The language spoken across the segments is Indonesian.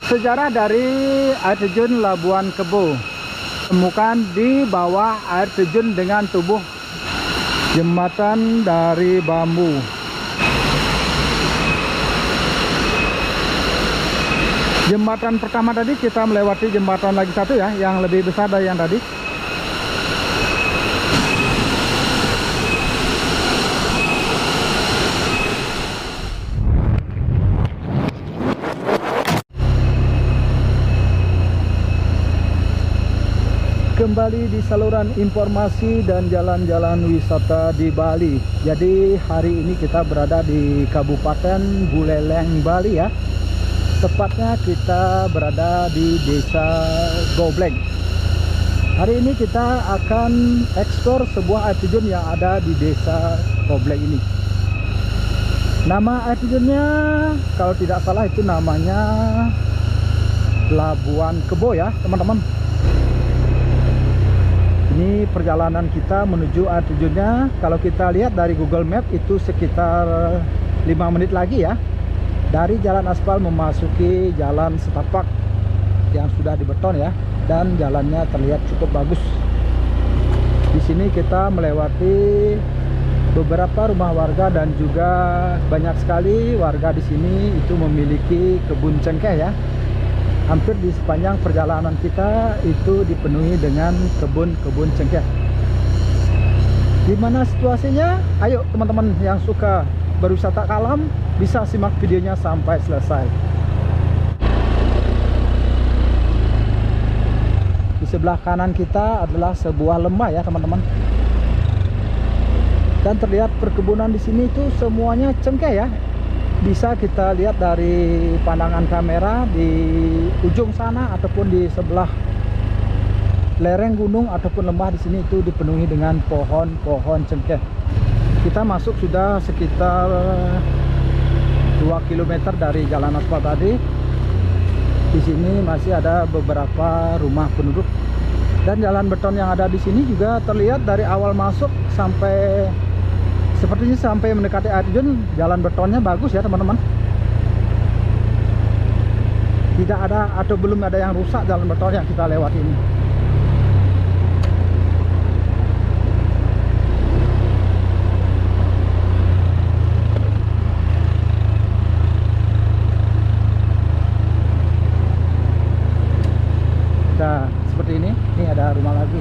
Sejarah dari air terjun Labuan Kebo. Temukan di bawah air terjun dengan tubuh jembatan dari bambu. Jembatan pertama tadi kita melewati jembatan lagi satu ya, yang lebih besar dari yang tadi. Kembali di saluran informasi dan jalan-jalan wisata di Bali. Jadi hari ini kita berada di Kabupaten Buleleng, Bali ya. Tepatnya kita berada di Desa Gobleng. Hari ini kita akan eksplor sebuah air terjun yang ada di Desa Gobleng ini. Nama air terjunnya kalau tidak salah itu namanya Labuan Kebo ya teman-teman. Ini perjalanan kita menuju air terjunnya. Kalau kita lihat dari Google Map itu sekitar 5 menit lagi ya. Dari jalan aspal memasuki jalan setapak yang sudah dibeton ya. Dan jalannya terlihat cukup bagus. Di sini kita melewati beberapa rumah warga dan juga banyak sekali warga di sini itu memiliki kebun cengkeh ya. Hampir di sepanjang perjalanan kita itu dipenuhi dengan kebun-kebun cengkeh. Gimana situasinya? Ayo teman-teman yang suka berwisata alam bisa simak videonya sampai selesai. Di sebelah kanan kita adalah sebuah lembah ya teman-teman. Dan terlihat perkebunan di sini itu semuanya cengkeh ya. Bisa kita lihat dari pandangan kamera di ujung sana ataupun di sebelah lereng gunung ataupun lembah di sini itu dipenuhi dengan pohon-pohon cengkeh. Kita masuk sudah sekitar 2 km dari jalan aspal tadi. Di sini masih ada beberapa rumah penduduk dan jalan beton yang ada di sini juga terlihat dari awal masuk sampai sepertinya sampai mendekati air terjun, jalan betonnya bagus ya teman-teman. Tidak ada atau belum ada yang rusak jalan beton yang kita lewati ini. Nah, seperti ini ada rumah lagi.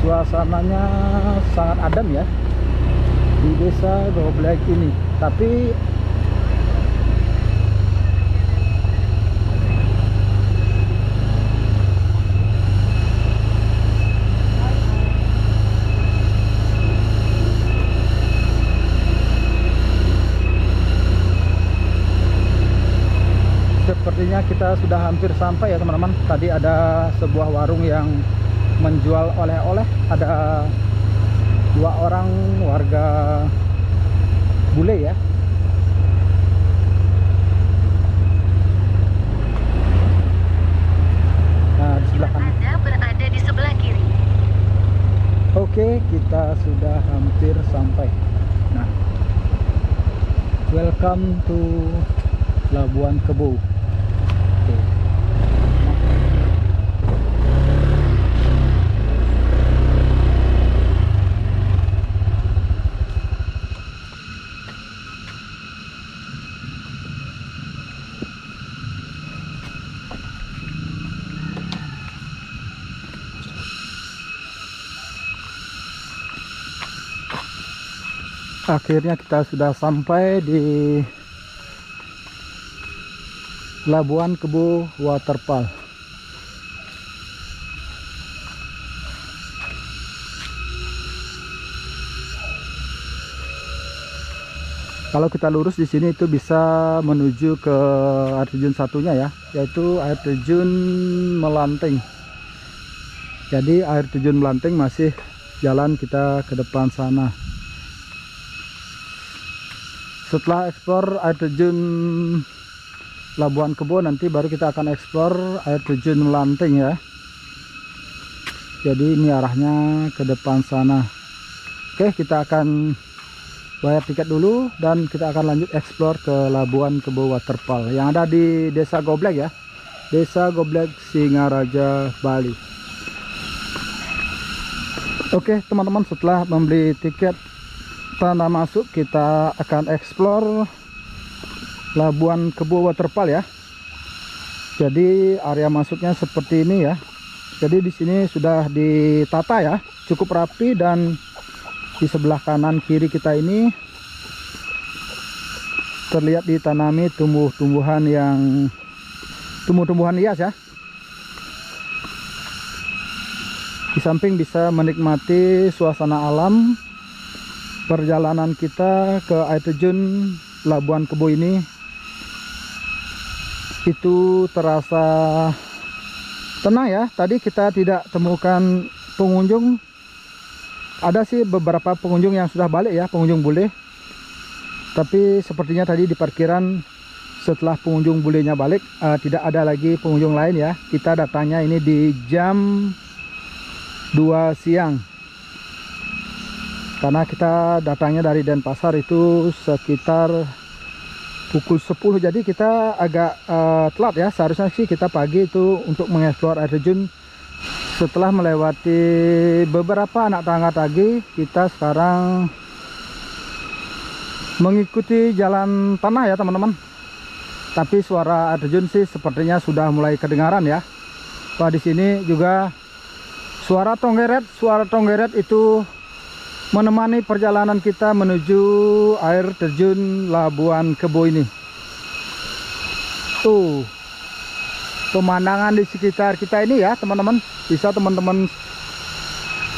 Suasananya sangat adem ya di Desa Gobleng ini. Tapi sepertinya kita sudah hampir sampai ya teman-teman. Tadi ada sebuah warung yang menjual oleh-oleh. Ada 2 orang warga bule ya. Nah, di sebelah kanan. Anda berada di sebelah kiri. Oke, kita sudah hampir sampai. Nah, welcome to Labuan Kebo. Oke. Akhirnya kita sudah sampai di Labuan Kebo Waterfall. Kalau kita lurus di sini itu bisa menuju ke air terjun satunya ya, yaitu air terjun Melanting. Jadi air terjun Melanting masih jalan kita ke depan sana. Setelah eksplor air terjun Labuan Kebo, nanti baru kita akan eksplor air terjun Melanting ya. Jadi ini arahnya ke depan sana. Oke, kita akan bayar tiket dulu dan kita akan lanjut eksplor ke Labuan Kebo Waterfall yang ada di Desa Goblek ya. Desa Goblek, Singaraja, Bali. Oke teman-teman, setelah membeli tiket tanda masuk, kita akan eksplor Labuan Kebo Waterfall ya. Jadi area masuknya seperti ini ya. Jadi di sini sudah ditata ya, cukup rapi, dan di sebelah kanan kiri kita ini terlihat ditanami tumbuh-tumbuhan hias ya. Di samping bisa menikmati suasana alam. Perjalanan kita ke air terjun Labuan Kebo ini itu terasa tenang ya. Tadi kita tidak temukan pengunjung. Ada sih beberapa pengunjung yang sudah balik ya, pengunjung bule. Tapi sepertinya tadi di parkiran setelah pengunjung bulenya balik, tidak ada lagi pengunjung lain ya. Kita datangnya ini di jam 2 siang. Karena kita datangnya dari Denpasar itu sekitar pukul 10. Jadi kita agak telat ya. Seharusnya sih kita pagi itu untuk mengeksplor air terjun. Setelah melewati beberapa anak tangga tadi, kita sekarang mengikuti jalan tanah ya teman-teman. Tapi suara air terjun sih sepertinya sudah mulai kedengaran ya. Wah, di sini juga suara tonggeret itu menemani perjalanan kita menuju air terjun Labuan Kebo ini. Tuh pemandangan di sekitar kita ini ya teman-teman. Bisa teman-teman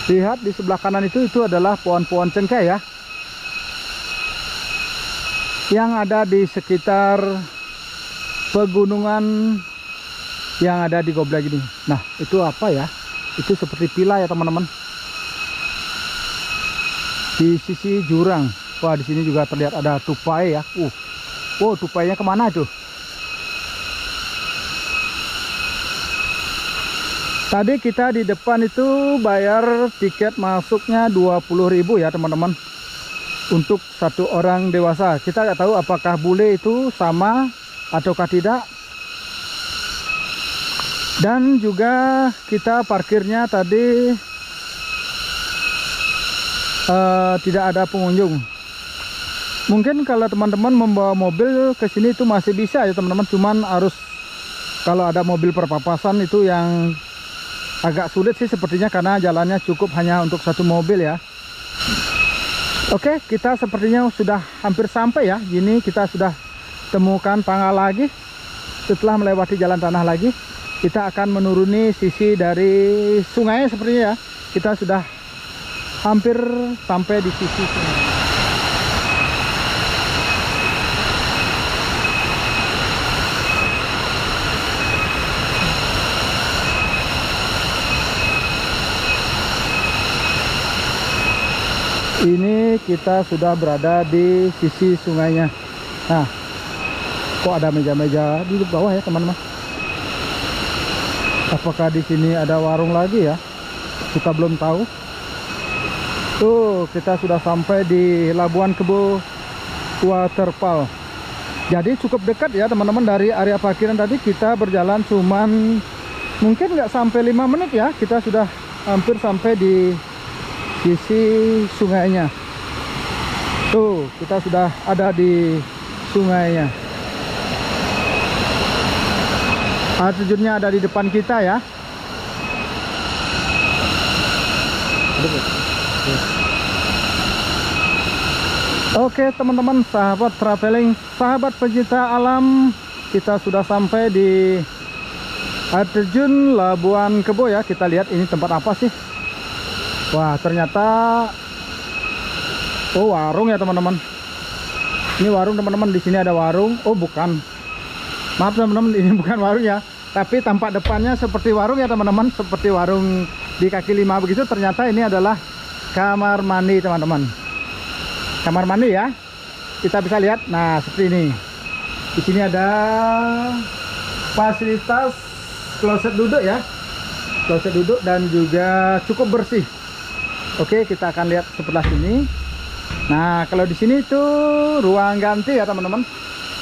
lihat di sebelah kanan itu adalah pohon-pohon cengkeh ya, yang ada di sekitar pegunungan yang ada di Goblek ini. Nah, itu apa ya? Itu seperti pila ya teman-teman. Di sisi jurang. Wah, di sini juga terlihat ada tupai ya. Wow, tupainya kemana itu? Tadi kita di depan itu bayar tiket masuknya 20.000 ya teman-teman, untuk satu orang dewasa. Kita nggak tahu apakah bule itu sama ataukah tidak. Dan juga kita parkirnya tadi tidak ada pengunjung. Mungkin kalau teman-teman membawa mobil ke sini itu masih bisa ya teman-teman. Cuman harus, kalau ada mobil perpapasan itu yang agak sulit sih sepertinya, karena jalannya cukup hanya untuk satu mobil ya. Oke, kita sepertinya sudah hampir sampai ya. Ini kita sudah temukan pangkal lagi. Setelah melewati jalan tanah lagi, kita akan menuruni sisi dari sungai sepertinya ya. Kita sudah hampir sampai di sisi sungai. Ini kita sudah berada di sisi sungainya. Nah, kok ada meja-meja di bawah ya teman-teman? Apakah di sini ada warung lagi ya? Kita belum tahu. Tuh, kita sudah sampai di Labuan Kebo Waterfall. Jadi cukup dekat ya teman-teman dari area parkiran tadi. Kita berjalan cuman mungkin nggak sampai 5 menit ya. Kita sudah hampir sampai di sisi sungainya. Tuh, kita sudah ada di sungainya. Air terjunnya ada di depan kita ya. Oke teman-teman, sahabat traveling, sahabat pencinta alam, kita sudah sampai di air terjun Labuan Kebo ya. Kita lihat ini tempat apa sih. Wah, ternyata warung ya teman-teman. Ini warung teman-teman, di sini ada warung. Oh bukan, maaf teman-teman, ini bukan warung ya, tapi tampak depannya seperti warung ya teman-teman, seperti warung di kaki lima begitu. Ternyata ini adalah kamar mandi teman-teman, kamar mandi ya. Kita bisa lihat, nah seperti ini. Di sini ada fasilitas kloset duduk ya, kloset duduk dan juga cukup bersih. Oke, kita akan lihat sebelah sini. Nah, kalau di sini itu ruang ganti ya teman-teman.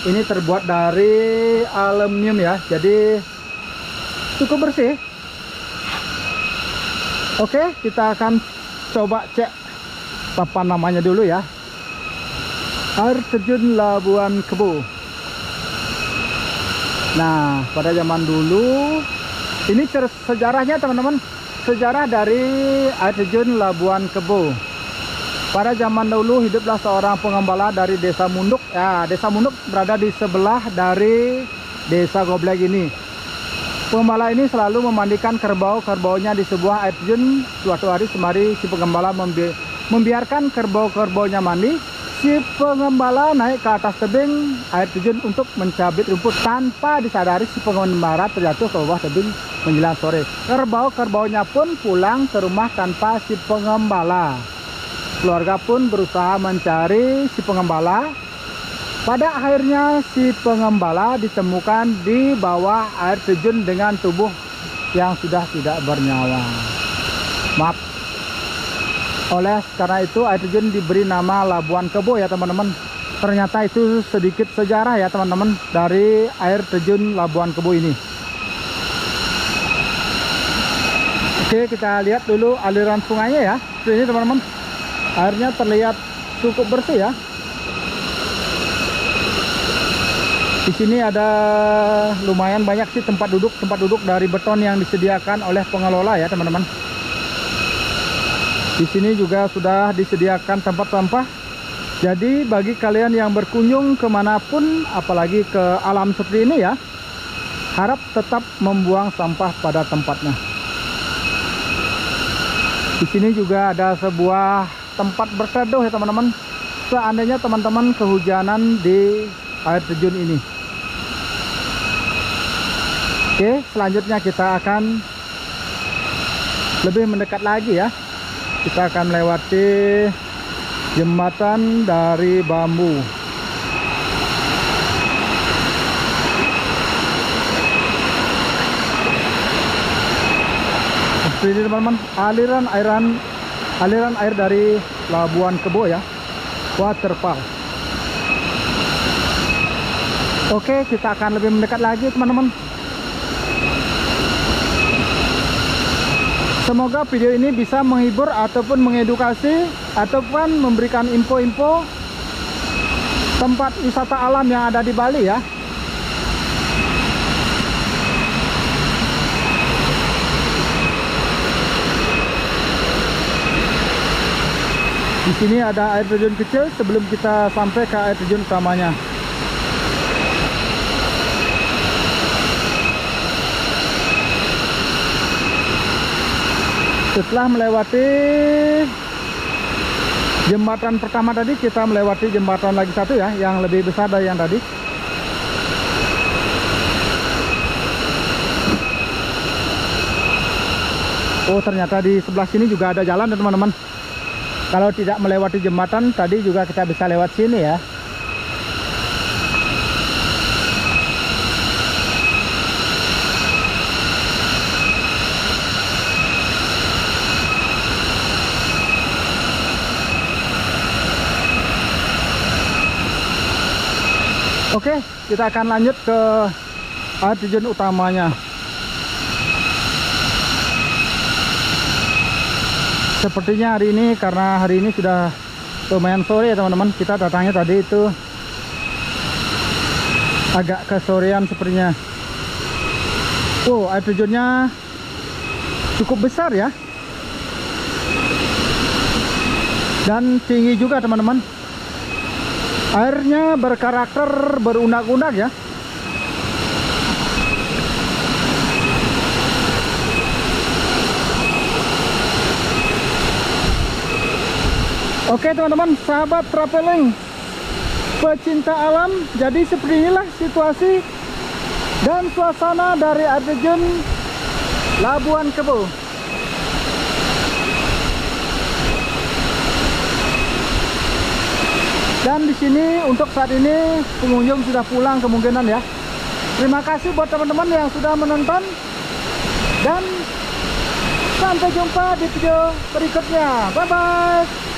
Ini terbuat dari aluminium ya, jadi cukup bersih. Oke, kita akan coba cek papan namanya dulu ya. Air terjun Labuan Kebo. Nah, pada zaman dulu ini sejarahnya teman-teman, sejarah dari air terjun Labuan Kebo. Pada zaman dahulu hiduplah seorang pengembala dari desa Munduk. Ya, desa Munduk berada di sebelah dari desa Goblek ini. Pengembala ini selalu memandikan kerbau-kerbaunya di sebuah air terjun. Suatu hari semari si pengembala membiarkan kerbau-kerbaunya mandi. Si pengembala naik ke atas tebing air terjun untuk mencabit rumput. Tanpa disadari si pengembala terjatuh ke bawah tebing menjelang sore. Kerbau-kerbaunya pun pulang ke rumah tanpa si pengembala. Keluarga pun berusaha mencari si pengembala. Pada akhirnya si pengembala ditemukan di bawah air terjun dengan tubuh yang sudah tidak bernyawa. Maaf. Oleh karena itu air terjun diberi nama Labuan Kebo ya teman-teman. Ternyata itu sedikit sejarah ya teman-teman dari air terjun Labuan Kebo ini. Oke, kita lihat dulu aliran sungainya ya. Ini teman-teman, airnya terlihat cukup bersih ya. Di sini ada lumayan banyak sih tempat duduk dari beton yang disediakan oleh pengelola ya teman-teman. Di sini juga sudah disediakan tempat sampah. Jadi bagi kalian yang berkunjung kemanapun, apalagi ke alam seperti ini ya, harap tetap membuang sampah pada tempatnya. Di sini juga ada sebuah tempat berteduh ya teman-teman. Seandainya teman-teman kehujanan di air terjun ini. Oke, selanjutnya kita akan lebih mendekat lagi ya. Kita akan melewati jembatan dari bambu. Seperti ini teman-teman, aliran air dari Labuan Kebo ya, waterfall. Oke, kita akan lebih mendekat lagi teman-teman. Semoga video ini bisa menghibur ataupun mengedukasi ataupun memberikan info-info tempat wisata alam yang ada di Bali ya. Di sini ada air terjun kecil sebelum kita sampai ke air terjun utamanya. Setelah melewati jembatan pertama tadi, kita melewati jembatan lagi satu ya, yang lebih besar dari yang tadi. Oh, ternyata di sebelah sini juga ada jalan teman-teman. Kalau tidak melewati jembatan tadi juga kita bisa lewat sini ya. Oke, kita akan lanjut ke air terjun utamanya. Sepertinya hari ini, karena hari ini sudah lumayan sore ya teman-teman, kita datangnya tadi itu agak kesorean sepertinya. Oh, air terjunnya cukup besar ya, dan tinggi juga teman-teman. Airnya berkarakter berundak-undak ya. Oke teman-teman, sahabat traveling, pecinta alam, jadi seperti inilah situasi dan suasana dari air terjun Labuan Kebo. Dan di sini untuk saat ini pengunjung sudah pulang kemungkinan ya. Terima kasih buat teman-teman yang sudah menonton dan sampai jumpa di video berikutnya. Bye bye.